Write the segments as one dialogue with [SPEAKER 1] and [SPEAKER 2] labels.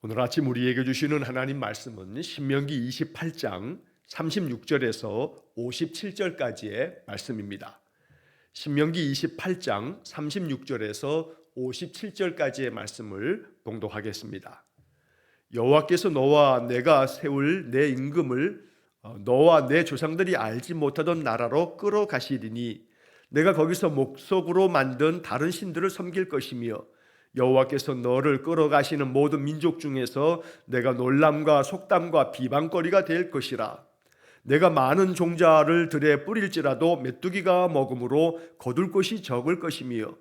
[SPEAKER 1] 오늘 아침 우리에게 주시는 하나님 말씀은 신명기 28장 36절에서 57절까지의 말씀입니다. 신명기 28장 36절에서 57절까지의 말씀을 봉독하겠습니다. 여호와께서 너와 내가 세울 내 임금을 너와 내 조상들이 알지 못하던 나라로 끌어가시리니 내가 거기서 목석으로 만든 다른 신들을 섬길 것이며 여호와께서 너를 끌어가시는 모든 민족 중에서 내가 놀람과 속담과 비방거리가 될 것이라. 내가 많은 종자를 들에 뿌릴지라도 메뚜기가 먹음으로 거둘 것이 적을 것이며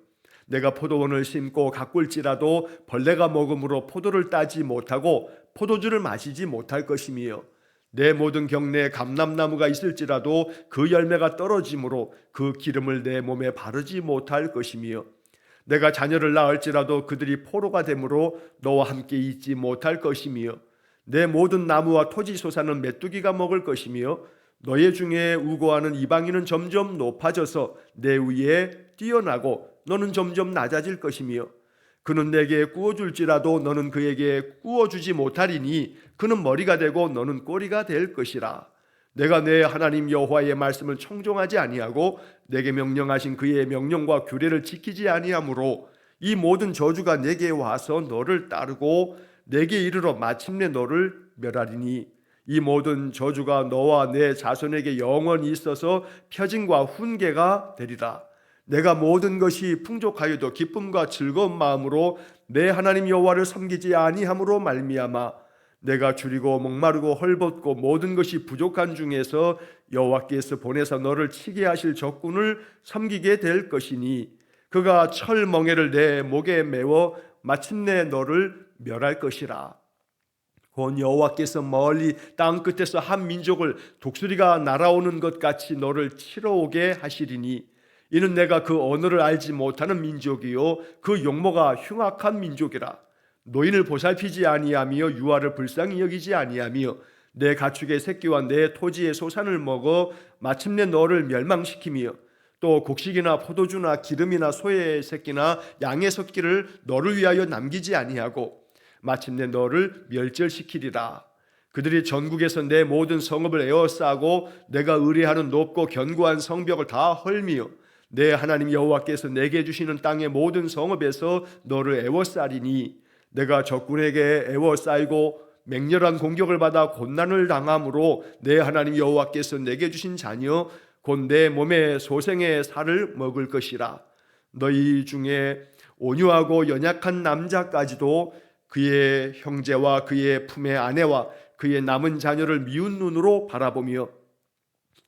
[SPEAKER 1] 내가 포도원을 심고 가꿀지라도 벌레가 먹음으로 포도를 따지 못하고 포도주를 마시지 못할 것이며 내 모든 경내에 감람나무가 있을지라도 그 열매가 떨어지므로 그 기름을 내 몸에 바르지 못할 것이며 내가 자녀를 낳을지라도 그들이 포로가 되므로 너와 함께 있지 못할 것이며 내 모든 나무와 토지 소사는 메뚜기가 먹을 것이며 너희 중에 우고하는 이방인은 점점 높아져서 내 위에 뛰어나고 너는 점점 낮아질 것이며 그는 내게 구워줄지라도 너는 그에게 구워주지 못하리니 그는 머리가 되고 너는 꼬리가 될 것이라. 내가 내 하나님 여호와의 말씀을 청종하지 아니하고 내게 명령하신 그의 명령과 규례를 지키지 아니하므로 이 모든 저주가 내게 와서 너를 따르고 내게 이르러 마침내 너를 멸하리니 이 모든 저주가 너와 내 자손에게 영원히 있어서 표징과 훈계가 되리라. 내가 모든 것이 풍족하여도 기쁨과 즐거운 마음으로 내 하나님 여호와를 섬기지 아니함으로 말미암아 내가 줄이고 목마르고 헐벗고 모든 것이 부족한 중에서 여호와께서 보내서 너를 치게 하실 적군을 섬기게 될 것이니 그가 철멍에를 내 목에 메워 마침내 너를 멸할 것이라. 곧 여호와께서 멀리 땅 끝에서 한 민족을 독수리가 날아오는 것 같이 너를 치러 오게 하시리니 이는 내가 그 언어를 알지 못하는 민족이요 그 용모가 흉악한 민족이라. 노인을 보살피지 아니하며 유아를 불쌍히 여기지 아니하며 내 가축의 새끼와 내 토지의 소산을 먹어 마침내 너를 멸망시키며 또 곡식이나 포도주나 기름이나 소의 새끼나 양의 새끼를 너를 위하여 남기지 아니하고 마침내 너를 멸절시키리라. 그들이 전국에서 내 모든 성읍을 에워싸고 내가 의뢰하는 높고 견고한 성벽을 다 헐미며 내 하나님 여호와께서 내게 주시는 땅의 모든 성읍에서 너를 에워싸리니 내가 적군에게 에워싸이고 맹렬한 공격을 받아 곤난을 당함으로 내 하나님 여호와께서 내게 주신 자녀 곧 내 몸의 소생의 살을 먹을 것이라. 너희 중에 온유하고 연약한 남자까지도 그의 형제와 그의 품의 아내와 그의 남은 자녀를 미운 눈으로 바라보며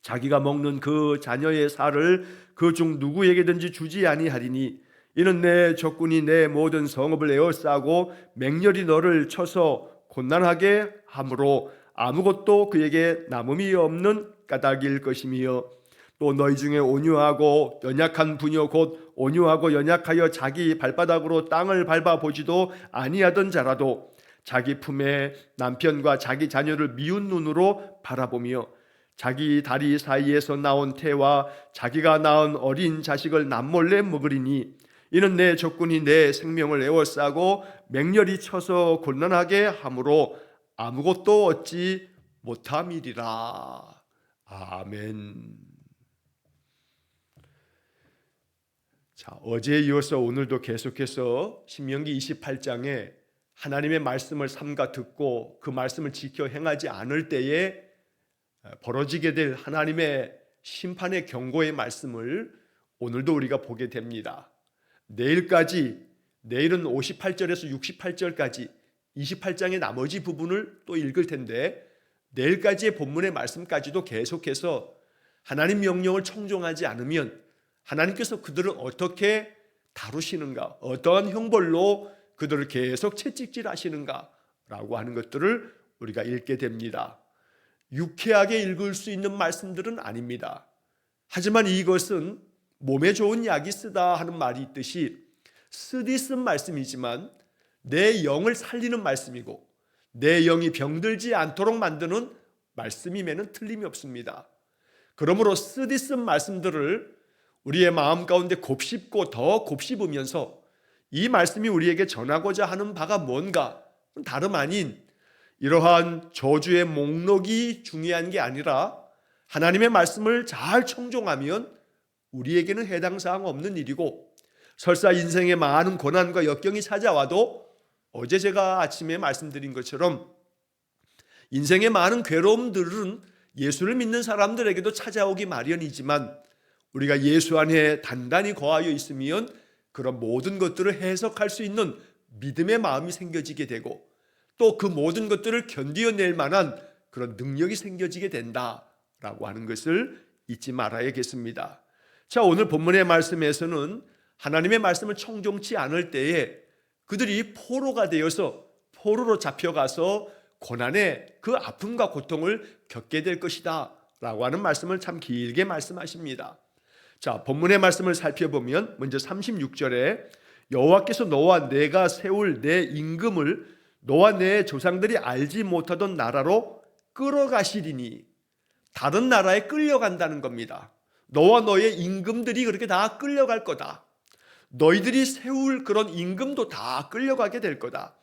[SPEAKER 1] 자기가 먹는 그 자녀의 살을 그 중 누구에게든지 주지 아니하리니 이는 내 적군이 내 모든 성읍을 에워싸고 맹렬히 너를 쳐서 곤난하게 함으로 아무것도 그에게 남음이 없는 까닭일 것이며 또 너희 중에 온유하고 연약한 부녀 곧 온유하고 연약하여 자기 발바닥으로 땅을 밟아보지도 아니하던 자라도 자기 품에 남편과 자기 자녀를 미운 눈으로 바라보며 자기 다리 사이에서 나온 태와 자기가 낳은 어린 자식을 남몰래 먹으리니 이는 내 적군이 내 생명을 에워싸고 맹렬히 쳐서 곤란하게 함으로 아무것도 얻지 못함이리라. 아멘. 자, 어제에 이어서 오늘도 계속해서 신명기 28장에 하나님의 말씀을 삼가 듣고 그 말씀을 지켜 행하지 않을 때에 벌어지게 될 하나님의 심판의 경고의 말씀을 오늘도 우리가 보게 됩니다. 내일은 58절에서 68절까지 28장의 나머지 부분을 또 읽을 텐데 내일까지의 본문의 말씀까지도 계속해서 하나님 명령을 청종하지 않으면 하나님께서 그들을 어떻게 다루시는가, 어떠한 형벌로 그들을 계속 채찍질 하시는가 라고 하는 것들을 우리가 읽게 됩니다. 유쾌하게 읽을 수 있는 말씀들은 아닙니다. 하지만 이것은 몸에 좋은 약이 쓰다 하는 말이 있듯이 쓰디 쓴 말씀이지만 내 영을 살리는 말씀이고 내 영이 병들지 않도록 만드는 말씀임에는 틀림이 없습니다. 그러므로 쓰디 쓴 말씀들을 우리의 마음 가운데 곱씹고 더 곱씹으면서 이 말씀이 우리에게 전하고자 하는 바가 뭔가 다름 아닌 이러한 저주의 목록이 중요한 게 아니라 하나님의 말씀을 잘 청종하면 우리에게는 해당 사항 없는 일이고, 설사 인생에 많은 고난과 역경이 찾아와도 어제 제가 아침에 말씀드린 것처럼 인생의 많은 괴로움들은 예수를 믿는 사람들에게도 찾아오기 마련이지만 우리가 예수 안에 단단히 거하여 있으면 그런 모든 것들을 해석할 수 있는 믿음의 마음이 생겨지게 되고, 또 그 모든 것들을 견디어낼 만한 그런 능력이 생겨지게 된다라고 하는 것을 잊지 말아야겠습니다. 자, 오늘 본문의 말씀에서는 하나님의 말씀을 청종치 않을 때에 그들이 포로가 되어서 포로로 잡혀가서 고난의 그 아픔과 고통을 겪게 될 것이다 라고 하는 말씀을 참 길게 말씀하십니다. 자, 본문의 말씀을 살펴보면 먼저 36절에 여호와께서 너와 내가 세울 내 임금을 너와 내 조상들이 알지 못하던 나라로 끌어가시리니, 다른 나라에 끌려간다는 겁니다. 너와 너의 임금들이 그렇게 다 끌려갈 거다. 너희들이 세울 그런 임금도 다 끌려가게 될 거다.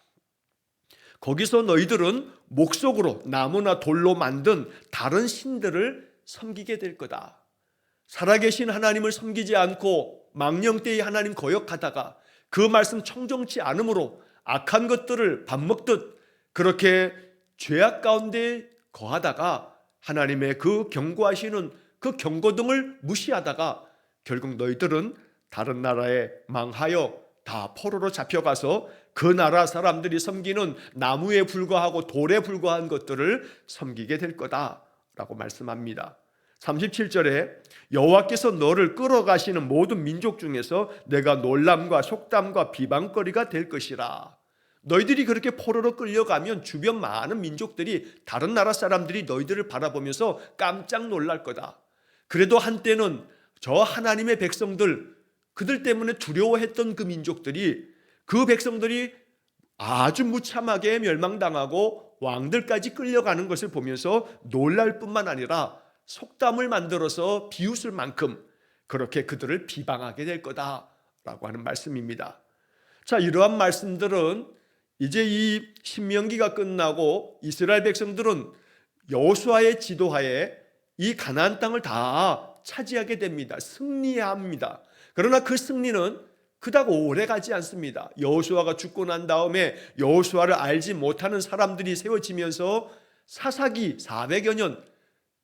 [SPEAKER 1] 거기서 너희들은 목석으로 나무나 돌로 만든 다른 신들을 섬기게 될 거다. 살아계신 하나님을 섬기지 않고 망령되이 하나님 거역하다가 그 말씀 청종치 않으므로 악한 것들을 밥 먹듯 그렇게 죄악 가운데 거하다가 하나님의 그 경고하시는 그 경고등을 무시하다가 결국 너희들은 다른 나라에 망하여 다 포로로 잡혀가서 그 나라 사람들이 섬기는 나무에 불과하고 돌에 불과한 것들을 섬기게 될 거다라고 말씀합니다. 37절에 여호와께서 너를 끌어가시는 모든 민족 중에서 내가 놀람과 속담과 비방거리가 될 것이라. 너희들이 그렇게 포로로 끌려가면 주변 많은 민족들이, 다른 나라 사람들이 너희들을 바라보면서 깜짝 놀랄 거다. 그래도 한때는 저 하나님의 백성들, 그들 때문에 두려워했던 그 민족들이, 그 백성들이 아주 무참하게 멸망당하고 왕들까지 끌려가는 것을 보면서 놀랄 뿐만 아니라 속담을 만들어서 비웃을 만큼 그렇게 그들을 비방하게 될 거다라고 하는 말씀입니다. 자, 이러한 말씀들은 이제 이 신명기가 끝나고 이스라엘 백성들은 여호수아의 지도하에 이 가나안 땅을 다 차지하게 됩니다. 승리해야 합니다. 그러나 그 승리는 그닥 오래 가지 않습니다. 여호수아가 죽고 난 다음에 여호수아를 알지 못하는 사람들이 세워지면서 사사기 400여 년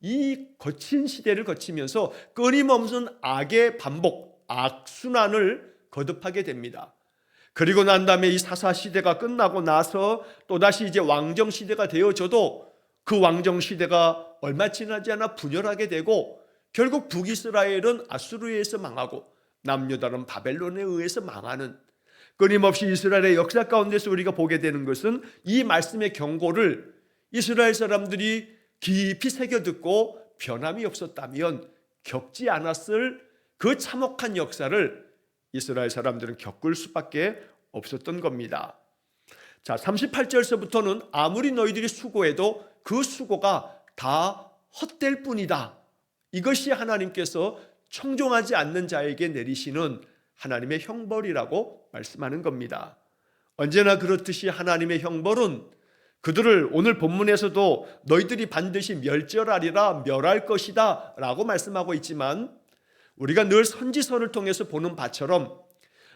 [SPEAKER 1] 이 거친 시대를 거치면서 끊임없는 악의 반복, 악순환을 거듭하게 됩니다. 그리고 난 다음에 이 사사 시대가 끝나고 나서 또다시 이제 왕정 시대가 되어져도 그 왕정 시대가 얼마 지나지 않아 분열하게 되고 결국 북이스라엘은 아수르에 의해서 망하고 남유다는 바벨론에 의해서 망하는, 끊임없이 이스라엘의 역사 가운데서 우리가 보게 되는 것은 이 말씀의 경고를 이스라엘 사람들이 깊이 새겨듣고 변함이 없었다면 겪지 않았을 그 참혹한 역사를 이스라엘 사람들은 겪을 수밖에 없었던 겁니다. 자, 38절서부터는 아무리 너희들이 수고해도 그 수고가 다 헛될 뿐이다. 이것이 하나님께서 청종하지 않는 자에게 내리시는 하나님의 형벌이라고 말씀하는 겁니다. 언제나 그렇듯이 하나님의 형벌은 그들을 오늘 본문에서도 너희들이 반드시 멸절하리라, 멸할 것이다 라고 말씀하고 있지만, 우리가 늘 선지서를 통해서 보는 바처럼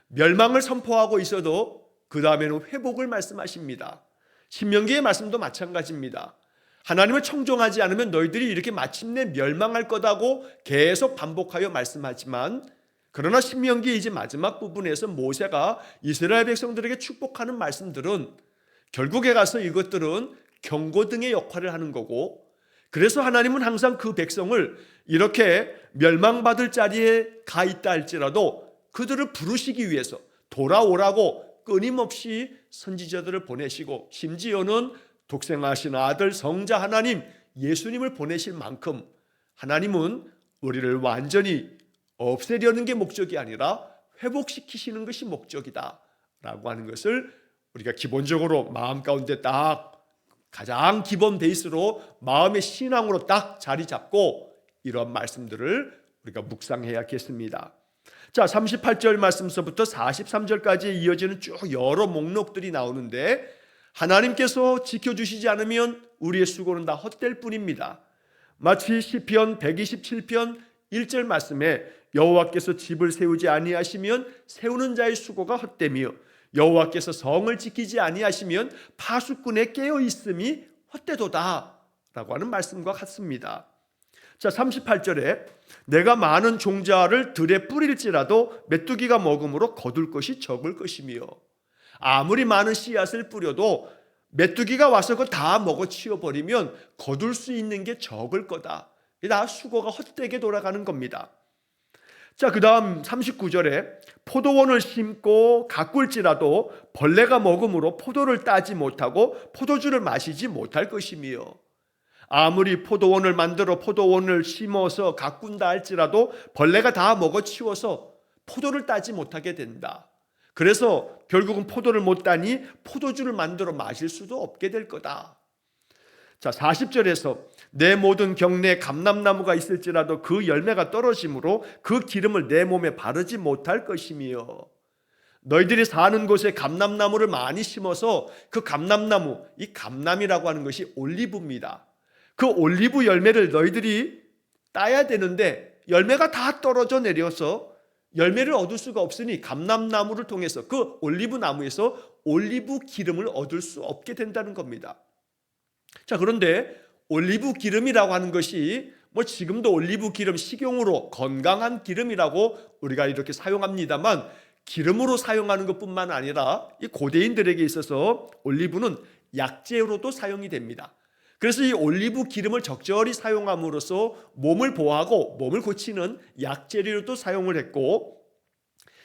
[SPEAKER 1] 멸망을 선포하고 있어도 그 다음에는 회복을 말씀하십니다. 신명기의 말씀도 마찬가지입니다. 하나님을 청종하지 않으면 너희들이 이렇게 마침내 멸망할 거다고 계속 반복하여 말씀하지만, 그러나 신명기 이제 마지막 부분에서 모세가 이스라엘 백성들에게 축복하는 말씀들은 결국에 가서 이것들은 경고등의 역할을 하는 거고, 그래서 하나님은 항상 그 백성을 이렇게 멸망받을 자리에 가 있다 할지라도 그들을 부르시기 위해서 돌아오라고 끊임없이 선지자들을 보내시고, 심지어는 독생하신 아들 성자 하나님 예수님을 보내실 만큼 하나님은 우리를 완전히 없애려는 게 목적이 아니라 회복시키시는 것이 목적이다 라고 하는 것을 우리가 기본적으로 마음 가운데 딱 가장 기본 베이스로 마음의 신앙으로 딱 자리 잡고 이런 말씀들을 우리가 묵상해야겠습니다. 자, 38절 말씀서부터 43절까지 이어지는 쭉 여러 목록들이 나오는데, 하나님께서 지켜주시지 않으면 우리의 수고는 다 헛될 뿐입니다. 마치 시편 127편 1절 말씀에 여호와께서 집을 세우지 아니하시면 세우는 자의 수고가 헛되며 여호와께서 성을 지키지 아니하시면 파수꾼의 깨어 있음이 헛되도다 라고 하는 말씀과 같습니다. 자, 38절에 내가 많은 종자를 들에 뿌릴지라도 메뚜기가 먹음으로 거둘 것이 적을 것이며, 아무리 많은 씨앗을 뿌려도 메뚜기가 와서 그거 다 먹어 치워버리면 거둘 수 있는 게 적을 거다. 다 수고가 헛되게 돌아가는 겁니다. 자, 그 다음 39절에 포도원을 심고 가꿀지라도 벌레가 먹음으로 포도를 따지 못하고 포도주를 마시지 못할 것이며, 아무리 포도원을 만들어 포도원을 심어서 가꾼다 할지라도 벌레가 다 먹어치워서 포도를 따지 못하게 된다. 그래서 결국은 포도를 못 따니 포도주를 만들어 마실 수도 없게 될 거다. 자, 40절에서 내 모든 경내에 감람나무가 있을지라도 그 열매가 떨어지므로 그 기름을 내 몸에 바르지 못할 것이며, 너희들이 사는 곳에 감람나무를 많이 심어서 그 감람나무, 이 감람이라고 하는 것이 올리브입니다. 그 올리브 열매를 너희들이 따야 되는데 열매가 다 떨어져 내려서 열매를 얻을 수가 없으니 감람나무를 통해서 그 올리브 나무에서 올리브 기름을 얻을 수 없게 된다는 겁니다. 자, 그런데 올리브 기름이라고 하는 것이 지금도 올리브 기름 식용으로 건강한 기름이라고 우리가 이렇게 사용합니다만, 기름으로 사용하는 것뿐만 아니라 이 고대인들에게 있어서 올리브는 약재로도 사용이 됩니다. 그래서 이 올리브 기름을 적절히 사용함으로써 몸을 보호하고 몸을 고치는 약재료로도 사용을 했고,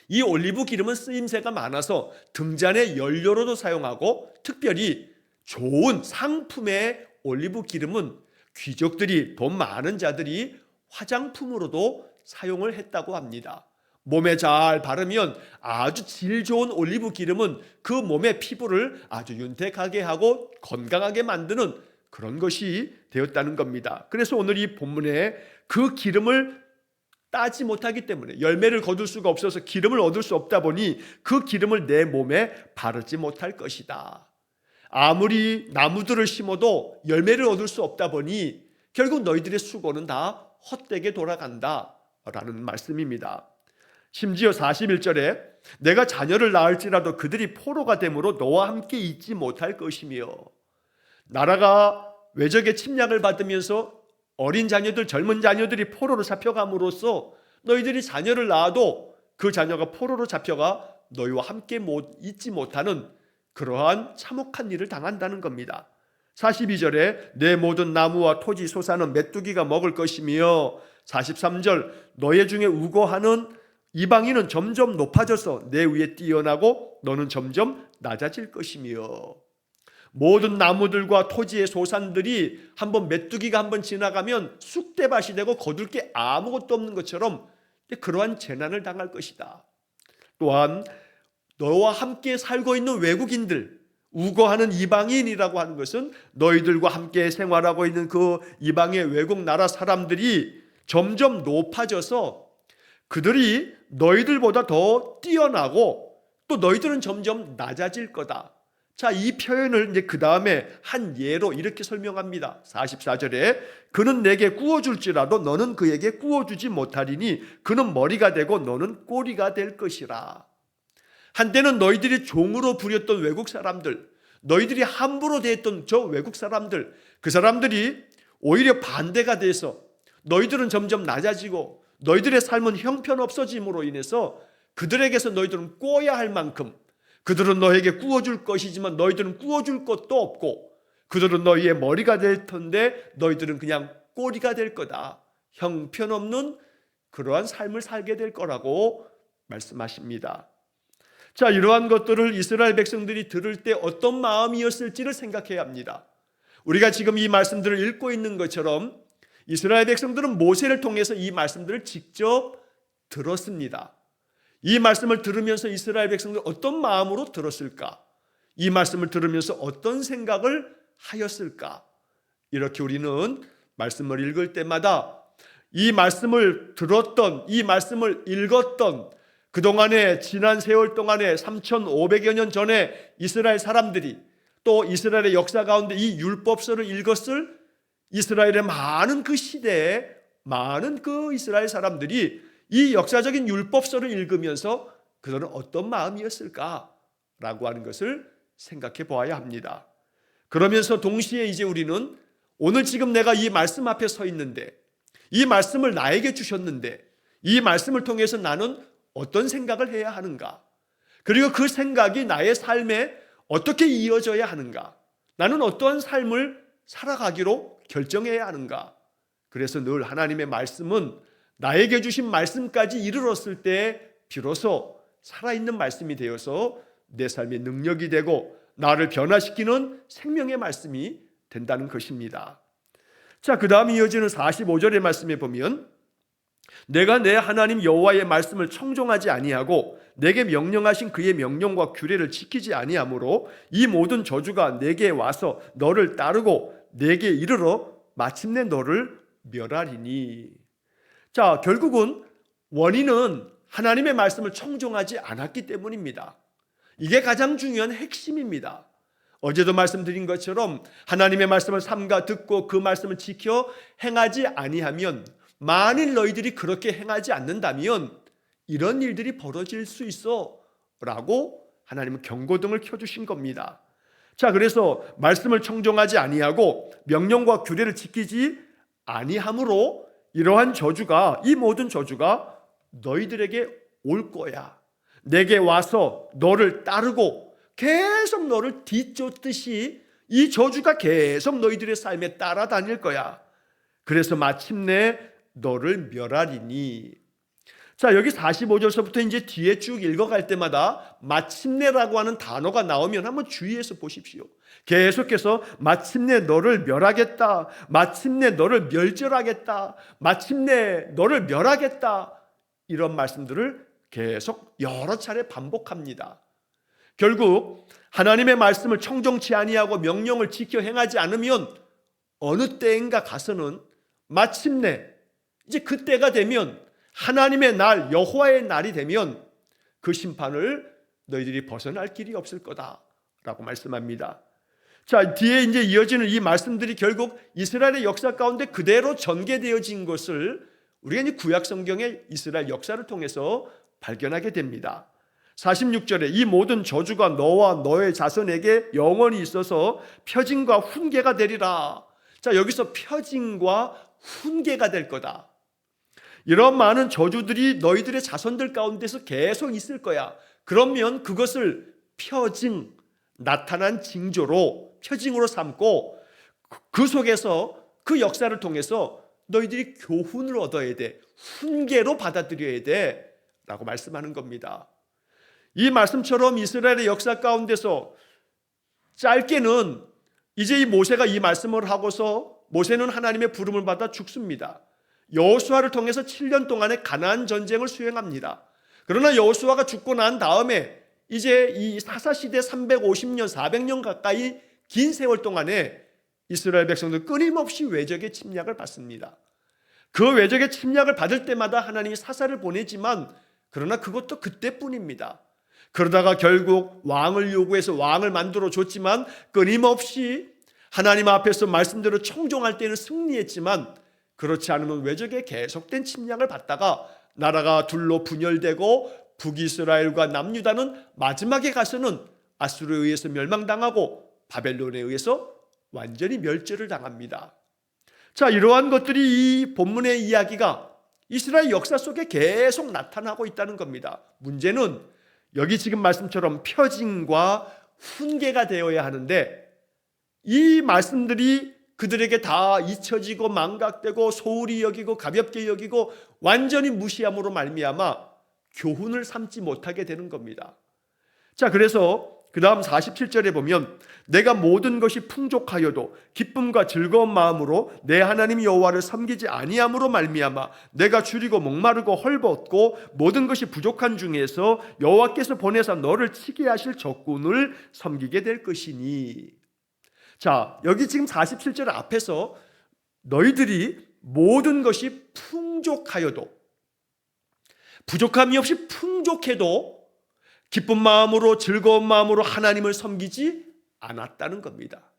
[SPEAKER 1] 이 올리브 기름은 쓰임새가 많아서 등잔의 연료로도 사용하고, 특별히 좋은 상품의 올리브 기름은 귀족들이, 돈 많은 자들이 화장품으로도 사용을 했다고 합니다. 몸에 잘 바르면 아주 질 좋은 올리브 기름은 그 몸의 피부를 아주 윤택하게 하고 건강하게 만드는 그런 것이 되었다는 겁니다. 그래서 오늘 이 본문에 그 기름을 따지 못하기 때문에, 열매를 거둘 수가 없어서 기름을 얻을 수 없다 보니 그 기름을 내 몸에 바르지 못할 것이다. 아무리 나무들을 심어도 열매를 얻을 수 없다 보니 결국 너희들의 수고는 다 헛되게 돌아간다 라는 말씀입니다. 심지어 41절에 내가 자녀를 낳을지라도 그들이 포로가 되므로 너와 함께 있지 못할 것이며, 나라가 외적의 침략을 받으면서 어린 자녀들, 젊은 자녀들이 포로로 잡혀감으로써 너희들이 자녀를 낳아도 그 자녀가 포로로 잡혀가 너희와 함께 있지 못하는 그러한 참혹한 일을 당한다는 겁니다. 42절에 내 모든 나무와 토지 소사는 메뚜기가 먹을 것이며, 43절 너희 중에 우고하는 이방인은 점점 높아져서 내 위에 뛰어나고 너는 점점 낮아질 것이며, 모든 나무들과 토지의 소산들이 한번 메뚜기가 한번 지나가면 쑥대밭이 되고 거둘 게 아무것도 없는 것처럼 그러한 재난을 당할 것이다. 또한 너와 함께 살고 있는 외국인들, 우거하는 이방인이라고 하는 것은 너희들과 함께 생활하고 있는 그 이방의 외국 나라 사람들이 점점 높아져서 그들이 너희들보다 더 뛰어나고 또 너희들은 점점 낮아질 거다. 자, 이 표현을 이제 그 다음에 한 예로 이렇게 설명합니다. 44절에 그는 내게 구워줄지라도 너는 그에게 구워주지 못하리니 그는 머리가 되고 너는 꼬리가 될 것이라. 한때는 너희들이 종으로 부렸던 외국 사람들, 너희들이 함부로 대했던 저 외국 사람들, 그 사람들이 오히려 반대가 돼서 너희들은 점점 낮아지고 너희들의 삶은 형편없어짐으로 인해서 그들에게서 너희들은 꼬야 할 만큼, 그들은 너에게 구워줄 것이지만 너희들은 구워줄 것도 없고, 그들은 너희의 머리가 될 텐데 너희들은 그냥 꼬리가 될 거다. 형편없는 그러한 삶을 살게 될 거라고 말씀하십니다. 자, 이러한 것들을 이스라엘 백성들이 들을 때 어떤 마음이었을지를 생각해야 합니다. 우리가 지금 이 말씀들을 읽고 있는 것처럼 이스라엘 백성들은 모세를 통해서 이 말씀들을 직접 들었습니다. 이 말씀을 들으면서 이스라엘 백성들은 어떤 마음으로 들었을까? 이 말씀을 들으면서 어떤 생각을 하였을까? 이렇게 우리는 말씀을 읽을 때마다 이 말씀을 들었던, 이 말씀을 읽었던 그동안에 지난 세월 동안에 3,500여 년 전에 이스라엘 사람들이 또 이스라엘의 역사 가운데 이 율법서를 읽었을 이스라엘의 많은 그 시대에 많은 그 이스라엘 사람들이 이 역사적인 율법서를 읽으면서 그들은 어떤 마음이었을까라고 하는 것을 생각해 보아야 합니다. 그러면서 동시에 이제 우리는 오늘 지금 내가 이 말씀 앞에 서 있는데, 이 말씀을 나에게 주셨는데, 이 말씀을 통해서 나는 어떤 생각을 해야 하는가, 그리고 그 생각이 나의 삶에 어떻게 이어져야 하는가, 나는 어떠한 삶을 살아가기로 결정해야 하는가. 그래서 늘 하나님의 말씀은 나에게 주신 말씀까지 이르렀을 때 비로소 살아있는 말씀이 되어서 내 삶의 능력이 되고 나를 변화시키는 생명의 말씀이 된다는 것입니다. 자, 그 다음 이어지는 45절의 말씀에 보면 내가 내 하나님 여호와의 말씀을 청종하지 아니하고 내게 명령하신 그의 명령과 규례를 지키지 아니하므로 이 모든 저주가 내게 와서 너를 따르고 내게 이르러 마침내 너를 멸하리니. 자, 결국은 원인은 하나님의 말씀을 청종하지 않았기 때문입니다. 이게 가장 중요한 핵심입니다. 어제도 말씀드린 것처럼 하나님의 말씀을 삼가 듣고 그 말씀을 지켜 행하지 아니하면, 만일 너희들이 그렇게 행하지 않는다면 이런 일들이 벌어질 수 있어 라고 하나님은 경고등을 켜주신 겁니다. 자, 그래서 말씀을 청종하지 아니하고 명령과 규례를 지키지 아니함으로 이러한 저주가, 이 모든 저주가 너희들에게 올 거야. 내게 와서 너를 따르고 계속 너를 뒤쫓듯이 이 저주가 계속 너희들의 삶에 따라다닐 거야. 그래서 마침내 너를 멸하리니. 자, 여기 45절서부터 이제 뒤에 쭉 읽어갈 때마다 마침내라고 하는 단어가 나오면 한번 주의해서 보십시오. 계속해서 마침내 너를 멸하겠다, 마침내 너를 멸절하겠다, 마침내 너를 멸하겠다, 이런 말씀들을 계속 여러 차례 반복합니다. 결국 하나님의 말씀을 청종치 아니하고 명령을 지켜 행하지 않으면 어느 때인가 가서는 마침내 이제 그때가 되면, 하나님의 날, 여호와의 날이 되면 그 심판을 너희들이 벗어날 길이 없을 거다라고 말씀합니다. 자, 뒤에 이제 이어지는 이 말씀들이 결국 이스라엘의 역사 가운데 그대로 전개되어진 것을 우리가 이제 구약 성경의 이스라엘 역사를 통해서 발견하게 됩니다. 46절에 이 모든 저주가 너와 너의 자손에게 영원히 있어서 표징과 훈계가 되리라. 자, 여기서 표징과 훈계가 될 거다. 이런 많은 저주들이 너희들의 자손들 가운데서 계속 있을 거야. 그러면 그것을 표징, 나타난 징조로, 표징으로 삼고 그 속에서, 그 역사를 통해서 너희들이 교훈을 얻어야 돼, 훈계로 받아들여야 돼 라고 말씀하는 겁니다. 이 말씀처럼 이스라엘의 역사 가운데서 짧게는 이제 이 모세가 이 말씀을 하고서 모세는 하나님의 부름을 받아 죽습니다. 여호수아를 통해서 7년 동안의 가나안 전쟁을 수행합니다. 그러나 여호수아가 죽고 난 다음에 이제 이 사사시대 350년, 400년 가까이 긴 세월 동안에 이스라엘 백성들 끊임없이 외적의 침략을 받습니다. 그 외적의 침략을 받을 때마다 하나님이 사사를 보내지만, 그러나 그것도 그때뿐입니다. 그러다가 결국 왕을 요구해서 왕을 만들어 줬지만 끊임없이 하나님 앞에서 말씀대로 청종할 때는 승리했지만, 그렇지 않으면 외적의 계속된 침략을 받다가 나라가 둘로 분열되고 북이스라엘과 남유다는 마지막에 가서는 아수르에 의해서 멸망당하고 바벨론에 의해서 완전히 멸절을 당합니다. 자, 이러한 것들이 이 본문의 이야기가 이스라엘 역사 속에 계속 나타나고 있다는 겁니다. 문제는 여기 지금 말씀처럼 표징과 훈계가 되어야 하는데, 이 말씀들이 그들에게 다 잊혀지고 망각되고 소홀히 여기고 가볍게 여기고 완전히 무시함으로 말미암아 교훈을 삼지 못하게 되는 겁니다. 자, 그래서 그 다음 47절에 보면 내가 모든 것이 풍족하여도 기쁨과 즐거운 마음으로 내 하나님 여호와를 섬기지 아니함으로 말미암아 내가 줄이고 목마르고 헐벗고 모든 것이 부족한 중에서 여호와께서 보내사 너를 치게 하실 적군을 섬기게 될 것이니. 자, 여기 지금 47절 앞에서 너희들이 모든 것이 풍족하여도, 부족함이 없이 풍족해도 기쁜 마음으로 즐거운 마음으로 하나님을 섬기지 않았다는 겁니다.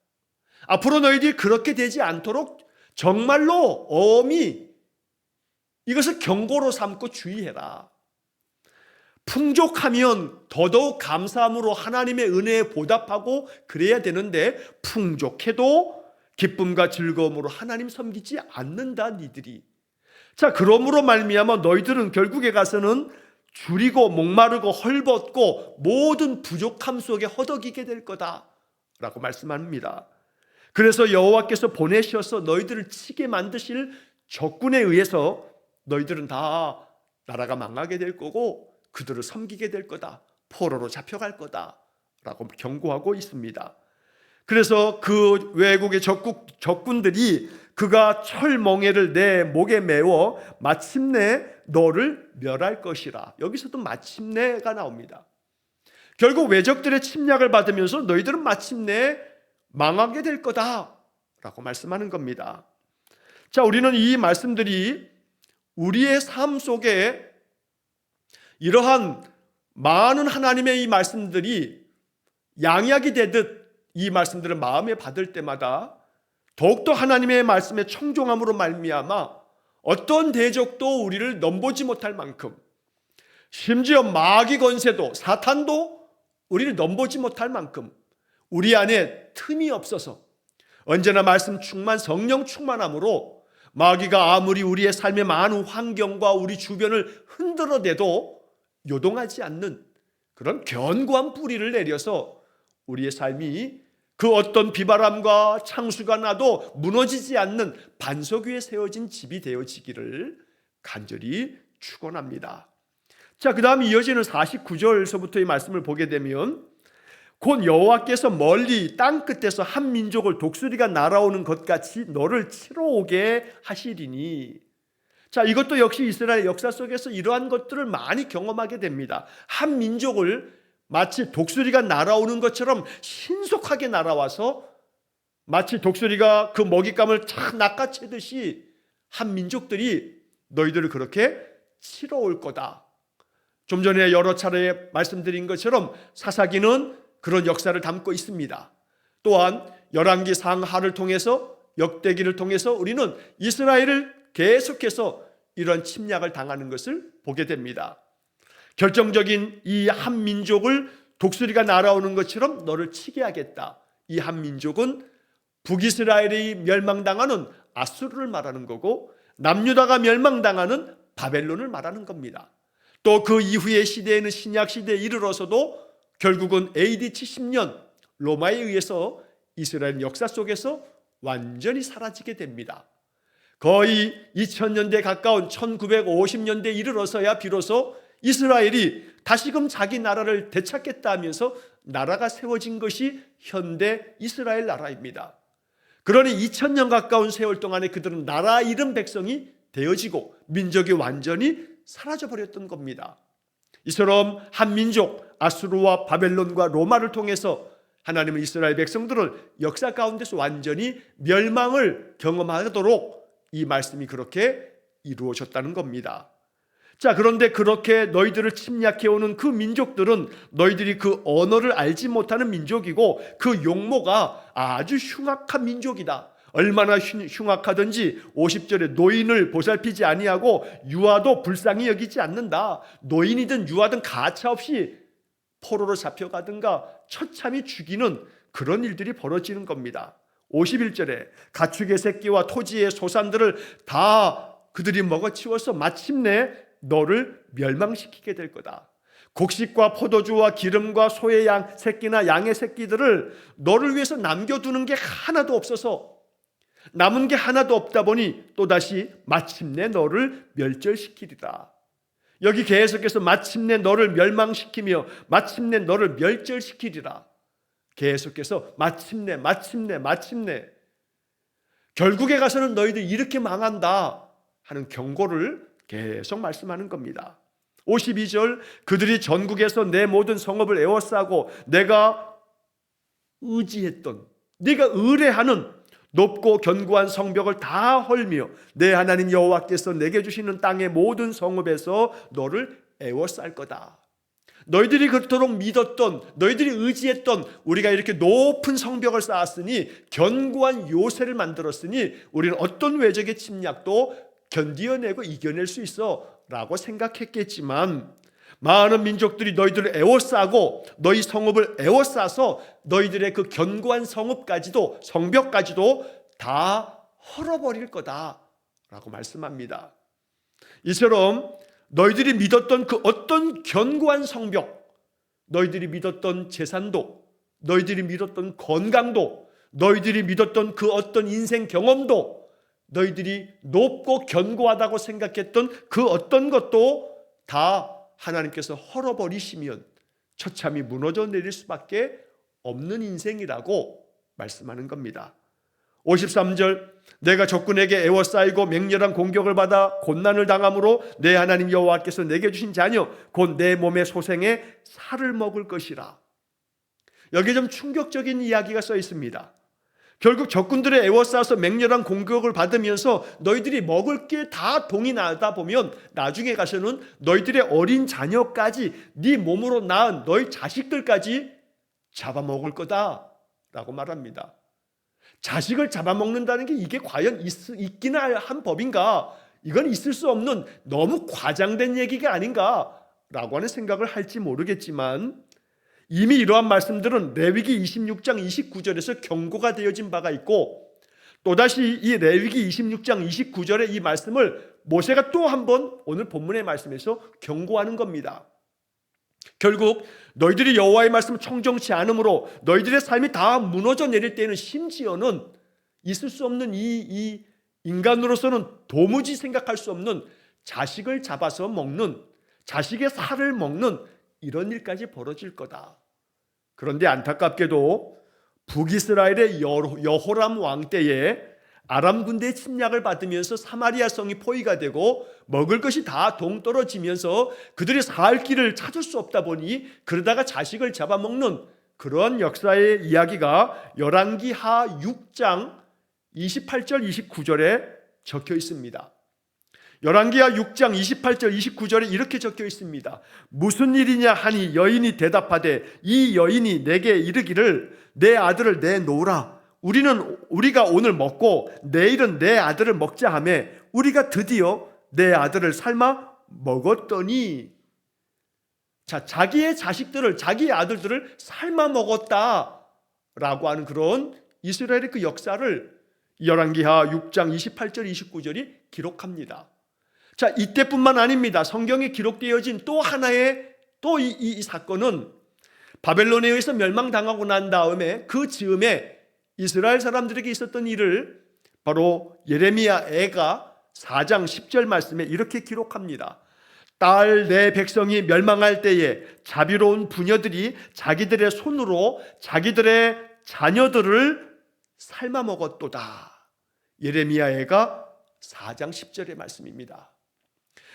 [SPEAKER 1] 앞으로 너희들이 그렇게 되지 않도록 정말로 엄히 이것을 경고로 삼고 주의해라. 풍족하면 더더욱 감사함으로 하나님의 은혜에 보답하고 그래야 되는데 풍족해도 기쁨과 즐거움으로 하나님 섬기지 않는다 니들이. 자, 그러므로 말미암아 너희들은 결국에 가서는 줄이고 목마르고 헐벗고 모든 부족함 속에 허덕이게 될 거다 라고 말씀합니다. 그래서 여호와께서 보내셔서 너희들을 치게 만드실 적군에 의해서 너희들은 다 나라가 망하게 될 거고 그들을 섬기게 될 거다, 포로로 잡혀갈 거다 라고 경고하고 있습니다. 그래서 그 외국의 적군들이 그가 철멍에를 내 목에 메워 마침내 너를 멸할 것이라. 여기서도 마침내가 나옵니다. 결국 외적들의 침략을 받으면서 너희들은 마침내 망하게 될 거다 라고 말씀하는 겁니다. 자, 우리는 이 말씀들이 우리의 삶 속에 이러한 많은 하나님의 이 말씀들이 양약이 되듯 이 말씀들을 마음에 받을 때마다 더욱더 하나님의 말씀에 청종함으로 말미암아 어떤 대적도 우리를 넘보지 못할 만큼, 심지어 마귀 권세도 사탄도 우리를 넘보지 못할 만큼 우리 안에 틈이 없어서 언제나 말씀 충만, 성령 충만함으로 마귀가 아무리 우리의 삶의 많은 환경과 우리 주변을 흔들어대도 요동하지 않는 그런 견고한 뿌리를 내려서 우리의 삶이 그 어떤 비바람과 창수가 나도 무너지지 않는 반석 위에 세워진 집이 되어지기를 간절히 축원합니다. 자, 그 다음 이어지는 49절서부터의 말씀을 보게 되면 곧 여호와께서 멀리 땅 끝에서 한 민족을 독수리가 날아오는 것 같이 너를 치러 오게 하시리니. 자, 이것도 역시 이스라엘 역사 속에서 이러한 것들을 많이 경험하게 됩니다. 한 민족을 마치 독수리가 날아오는 것처럼 신속하게 날아와서 마치 독수리가 그 먹잇감을 착 낚아채듯이 한 민족들이 너희들을 그렇게 치러 올 거다. 좀 전에 여러 차례 말씀드린 것처럼 사사기는 그런 역사를 담고 있습니다. 또한 열왕기 상하를 통해서, 역대기를 통해서 우리는 이스라엘을 계속해서 이런 침략을 당하는 것을 보게 됩니다. 결정적인 이 한 민족을 독수리가 날아오는 것처럼 너를 치게 하겠다. 이 한 민족은 북이스라엘이 멸망당하는 아수르를 말하는 거고 남유다가 멸망당하는 바벨론을 말하는 겁니다. 또 그 이후의 시대에는 신약 시대에 이르러서도 결국은 AD 70년 로마에 의해서 이스라엘 역사 속에서 완전히 사라지게 됩니다. 거의 2000년대 가까운 1950년대에 이르러서야 비로소 이스라엘이 다시금 자기 나라를 되찾겠다 하면서 나라가 세워진 것이 현대 이스라엘 나라입니다. 그러니 2000년 가까운 세월 동안에 그들은 나라 잃은 백성이 되어지고 민족이 완전히 사라져버렸던 겁니다. 이처럼 한 민족 아수르와 바벨론과 로마를 통해서 하나님은 이스라엘 백성들을 역사 가운데서 완전히 멸망을 경험하도록 이 말씀이 그렇게 이루어졌다는 겁니다. 자, 그런데 그렇게 너희들을 침략해오는 그 민족들은 너희들이 그 언어를 알지 못하는 민족이고 그 용모가 아주 흉악한 민족이다. 얼마나 흉악하든지 50절에 노인을 보살피지 아니하고 유아도 불쌍히 여기지 않는다. 노인이든 유아든 가차없이 포로로 잡혀가든가 처참히 죽이는 그런 일들이 벌어지는 겁니다. 51절에 가축의 새끼와 토지의 소산들을 다 그들이 먹어치워서 마침내 너를 멸망시키게 될 거다. 곡식과 포도주와 기름과 소의 양 새끼나 양의 새끼들을 너를 위해서 남겨두는 게 하나도 없어서 남은 게 하나도 없다 보니 또다시 마침내 너를 멸절시키리라. 여기 계속해서 마침내 너를 멸망시키며 마침내 너를 멸절시키리라. 계속해서 마침내 결국에 가서는 너희들 이렇게 망한다 하는 경고를 계속 말씀하는 겁니다. 52절 그들이 전국에서 내 모든 성읍을 에워싸고 내가 의지했던, 네가 의뢰하는 높고 견고한 성벽을 다 헐며 내 하나님 여호와께서 내게 주시는 땅의 모든 성읍에서 너를 에워쌀 거다. 너희들이 그토록 믿었던, 너희들이 의지했던 우리가 이렇게 높은 성벽을 쌓았으니, 견고한 요새를 만들었으니 우리는 어떤 외적의 침략도 견디어내고 이겨낼 수 있어 라고 생각했겠지만, 많은 민족들이 너희들을 애워싸고 너희 성읍을 애워싸서 너희들의 그 견고한 성읍까지도, 성벽까지도 다 헐어버릴 거다 라고 말씀합니다. 이처럼 너희들이 믿었던 그 어떤 견고한 성벽, 너희들이 믿었던 재산도, 너희들이 믿었던 건강도, 너희들이 믿었던 그 어떤 인생 경험도, 너희들이 높고 견고하다고 생각했던 그 어떤 것도 다 하나님께서 헐어버리시면 처참히 무너져 내릴 수밖에 없는 인생이라고 말씀하는 겁니다. 53절, 내가 적군에게 애워싸이고 맹렬한 공격을 받아 곤난을 당함으로 내 하나님 여호와께서 내게 주신 자녀 곧 내 몸의 소생에 살을 먹을 것이라. 여기에 좀 충격적인 이야기가 써 있습니다. 결국 적군들의 애워싸서 맹렬한 공격을 받으면서 너희들이 먹을 게 다 동이 나다 보면 나중에 가서는 너희들의 어린 자녀까지, 네 몸으로 낳은 너희 자식들까지 잡아먹을 거다 라고 말합니다. 자식을 잡아먹는다는 게 이게 과연 있기나 한 법인가? 이건 있을 수 없는 너무 과장된 얘기가 아닌가? 라고 하는 생각을 할지 모르겠지만, 이미 이러한 말씀들은 레위기 26장 29절에서 경고가 되어진 바가 있고, 또다시 이 레위기 26장 29절의 이 말씀을 모세가 또 한 번 오늘 본문의 말씀에서 경고하는 겁니다. 결국 너희들이 여호와의 말씀을 청정치 않으므로 너희들의 삶이 다 무너져 내릴 때는 심지어는 있을 수 없는 이 인간으로서는 도무지 생각할 수 없는 자식을 잡아서 먹는, 자식의 살을 먹는 이런 일까지 벌어질 거다. 그런데 안타깝게도 북이스라엘의 여호람 왕 때에 아람 군대의 침략을 받으면서 사마리아 성이 포위가 되고 먹을 것이 다 동떨어지면서 그들이 살 길을 찾을 수 없다 보니 그러다가 자식을 잡아먹는 그런 역사의 이야기가 열왕기하 6장 28절 29절에 적혀 있습니다. 열왕기하 6장 28절 29절에 이렇게 적혀 있습니다. 무슨 일이냐 하니 여인이 대답하되 이 여인이 내게 이르기를 내 아들을 내놓으라. 우리가 오늘 먹고 내일은 내 아들을 먹자 하며 우리가 드디어 내 아들을 삶아 먹었더니, 자, 자기의 자식들을, 자기의 아들들을 삶아 먹었다라고 하는 그런 이스라엘의 그 역사를 열왕기하 6장 28절 29절이 기록합니다. 자, 이때뿐만 아닙니다. 성경에 기록되어진 또 하나의 이 사건은 바벨론에 의해서 멸망당하고 난 다음에 그 즈음에 이스라엘 사람들에게 있었던 일을 바로 예레미야 애가 4장 10절 말씀에 이렇게 기록합니다. 딸 내 백성이 멸망할 때에 자비로운 부녀들이 자기들의 손으로 자기들의 자녀들을 삶아 먹었도다. 예레미야 애가 4장 10절의 말씀입니다.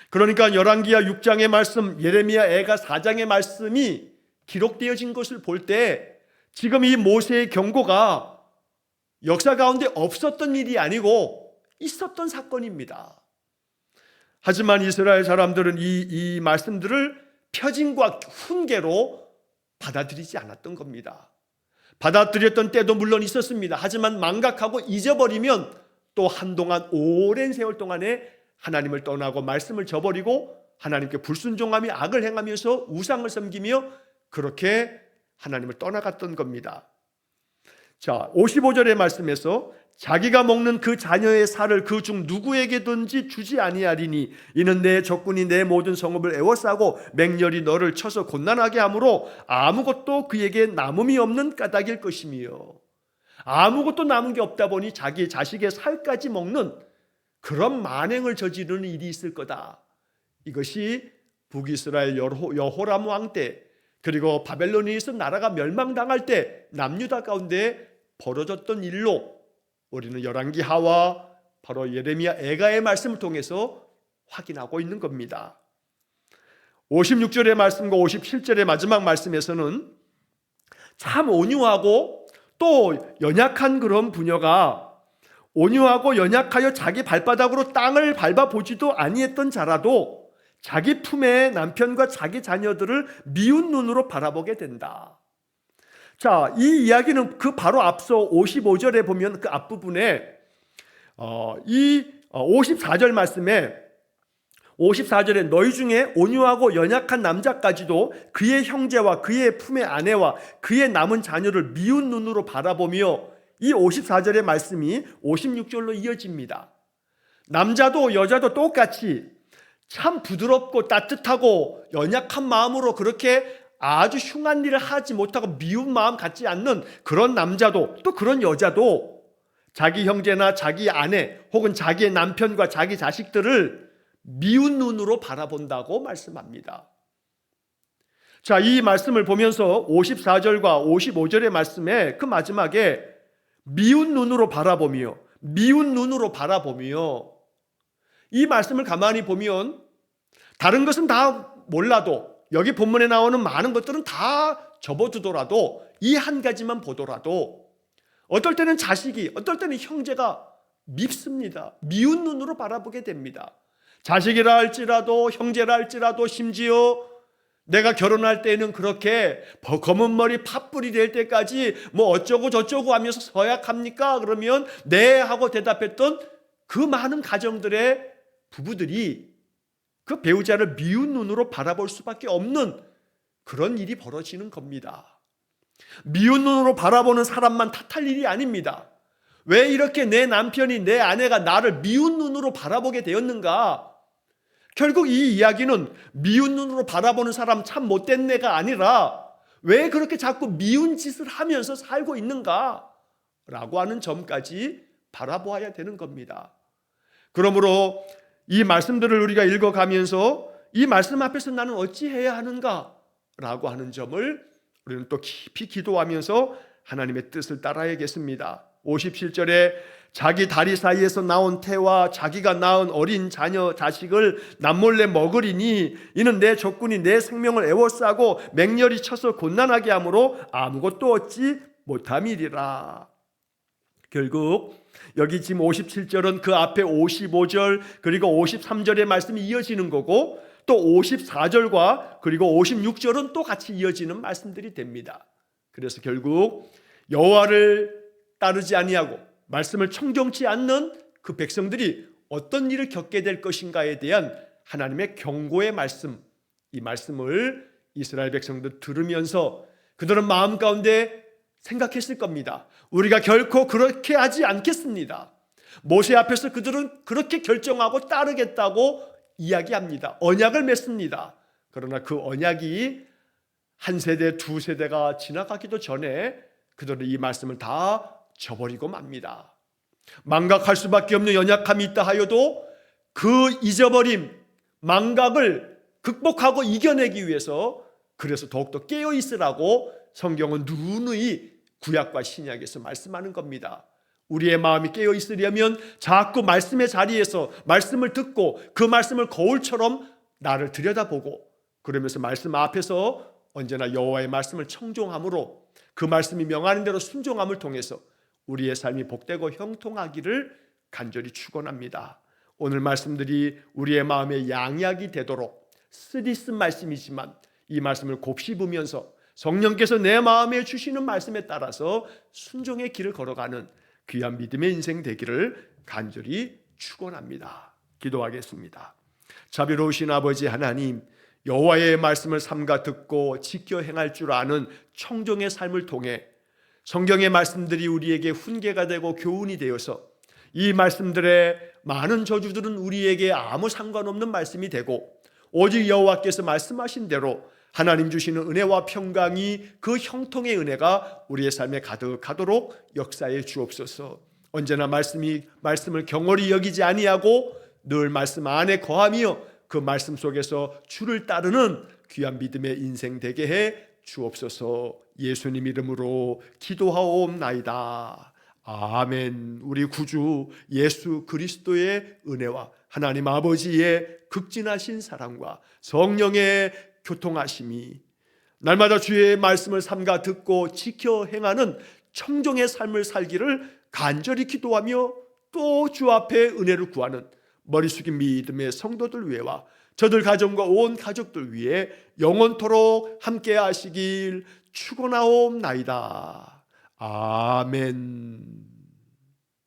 [SPEAKER 1] 그러니까 열왕기하 6장의 말씀, 예레미야 애가 4장의 말씀이 기록되어진 것을 볼 때 지금 이 모세의 경고가 역사 가운데 없었던 일이 아니고 있었던 사건입니다. 하지만 이스라엘 사람들은 이 말씀들을 표징과 훈계로 받아들이지 않았던 겁니다. 받아들였던 때도 물론 있었습니다. 하지만 망각하고 잊어버리면 또 한동안 오랜 세월 동안에 하나님을 떠나고 말씀을 저버리고 하나님께 불순종하며 악을 행하면서 우상을 섬기며 그렇게 하나님을 떠나갔던 겁니다. 자, 55절의 말씀에서 자기가 먹는 그 자녀의 살을 그 중 누구에게든지 주지 아니하리니 이는 내 적군이 내 모든 성읍을 애워싸고 맹렬히 너를 쳐서 곤난하게 하므로 아무것도 그에게 남음이 없는 까닭일 것이며, 아무것도 남은 게 없다 보니 자기 자식의 살까지 먹는 그런 만행을 저지르는 일이 있을 거다. 이것이 북이스라엘 여호람 왕 때, 그리고 바벨론에서 나라가 멸망당할 때 남유다 가운데 벌어졌던 일로 우리는 열왕기하와 바로 예레미야 애가의 말씀을 통해서 확인하고 있는 겁니다. 56절의 말씀과 57절의 마지막 말씀에서는 참 온유하고 또 연약한 그런 부녀가 온유하고 연약하여 자기 발바닥으로 땅을 밟아보지도 아니했던 자라도 자기 품의 남편과 자기 자녀들을 미운 눈으로 바라보게 된다. 자, 이 이야기는 그 바로 앞서 55절에 보면 그 앞부분에 이 54절 말씀에 54절에 너희 중에 온유하고 연약한 남자까지도 그의 형제와 그의 품의 아내와 그의 남은 자녀를 미운 눈으로 바라보며, 이 54절의 말씀이 56절로 이어집니다. 남자도 여자도 똑같이 참 부드럽고 따뜻하고 연약한 마음으로 그렇게 아주 흉한 일을 하지 못하고 미운 마음 갖지 않는 그런 남자도, 또 그런 여자도 자기 형제나 자기 아내 혹은 자기의 남편과 자기 자식들을 미운 눈으로 바라본다고 말씀합니다. 자, 이 말씀을 보면서 54절과 55절의 말씀에 그 마지막에 미운 눈으로 바라보며, 미운 눈으로 바라보며, 이 말씀을 가만히 보면 다른 것은 다 몰라도, 여기 본문에 나오는 많은 것들은 다 접어두더라도, 이 한 가지만 보더라도 어떨 때는 자식이, 어떨 때는 형제가 밉습니다. 미운 눈으로 바라보게 됩니다. 자식이라 할지라도, 형제라 할지라도, 심지어 내가 결혼할 때는 그렇게 검은 머리 팥불이 될 때까지 뭐 어쩌고 저쩌고 하면서 서약합니까? 그러면 네 하고 대답했던 그 많은 가정들의 부부들이 그 배우자를 미운 눈으로 바라볼 수밖에 없는 그런 일이 벌어지는 겁니다. 미운 눈으로 바라보는 사람만 탓할 일이 아닙니다. 왜 이렇게 내 남편이, 내 아내가 나를 미운 눈으로 바라보게 되었는가? 결국 이 이야기는 미운 눈으로 바라보는 사람 참 못된 애가 아니라 왜 그렇게 자꾸 미운 짓을 하면서 살고 있는가? 라고 하는 점까지 바라보아야 되는 겁니다. 그러므로 이 말씀들을 우리가 읽어가면서 이 말씀 앞에서 나는 어찌해야 하는가? 라고 하는 점을 우리는 또 깊이 기도하면서 하나님의 뜻을 따라야겠습니다. 57절에 자기 다리 사이에서 나온 태와 자기가 낳은 어린 자녀 자식을 남몰래 먹으리니 이는 내 적군이 내 생명을 애워싸고 맹렬히 쳐서 곤란하게 하므로 아무것도 얻지 못함이리라. 결국 여기 지금 57절은 그 앞에 55절 그리고 53절의 말씀이 이어지는 거고, 또 54절과 그리고 56절은 또 같이 이어지는 말씀들이 됩니다. 그래서 결국 여호와를 따르지 아니하고 말씀을 청종치 않는 그 백성들이 어떤 일을 겪게 될 것인가에 대한 하나님의 경고의 말씀, 이 말씀을 이스라엘 백성들 들으면서 그들은 마음 가운데 생각했을 겁니다. 우리가 결코 그렇게 하지 않겠습니다. 모세 앞에서 그들은 그렇게 결정하고 따르겠다고 이야기합니다. 언약을 맺습니다. 그러나 그 언약이 한 세대, 두 세대가 지나가기도 전에 그들은 이 말씀을 다 저버리고 맙니다. 망각할 수밖에 없는 연약함이 있다 하여도 그 잊어버림, 망각을 극복하고 이겨내기 위해서 그래서 더욱더 깨어있으라고 성경은 누누이 구약과 신약에서 말씀하는 겁니다. 우리의 마음이 깨어있으려면 자꾸 말씀의 자리에서 말씀을 듣고 그 말씀을 거울처럼 나를 들여다보고, 그러면서 말씀 앞에서 언제나 여호와의 말씀을 청종함으로 그 말씀이 명하는 대로 순종함을 통해서 우리의 삶이 복되고 형통하기를 간절히 축원합니다. 오늘 말씀들이 우리의 마음에 양약이 되도록 쓰디쓴 말씀이지만 이 말씀을 곱씹으면서 성령께서 내 마음에 주시는 말씀에 따라서 순종의 길을 걸어가는 귀한 믿음의 인생 되기를 간절히 축원합니다. 기도하겠습니다. 자비로우신 아버지 하나님, 여호와의 말씀을 삼가 듣고 지켜 행할 줄 아는 청종의 삶을 통해 성경의 말씀들이 우리에게 훈계가 되고 교훈이 되어서 이 말씀들의 많은 저주들은 우리에게 아무 상관없는 말씀이 되고 오직 여호와께서 말씀하신 대로 하나님 주시는 은혜와 평강이, 그 형통의 은혜가 우리의 삶에 가득하도록 역사해 주옵소서. 언제나 말씀을 경홀히 여기지 아니하고 늘 말씀 안에 거하며 그 말씀 속에서 주를 따르는 귀한 믿음의 인생 되게 해 주옵소서. 예수님 이름으로 기도하옵나이다. 아멘. 우리 구주 예수 그리스도의 은혜와 하나님 아버지의 극진하신 사랑과 성령의 교통하심이 날마다 주의 말씀을 삼가 듣고 지켜 행하는 청정의 삶을 살기를 간절히 기도하며 또 주 앞에 은혜를 구하는 머리 숙인 믿음의 성도들 외와 저들 가정과 온 가족들 위해 영원토록 함께 하시길 축원하옵나이다. 아멘.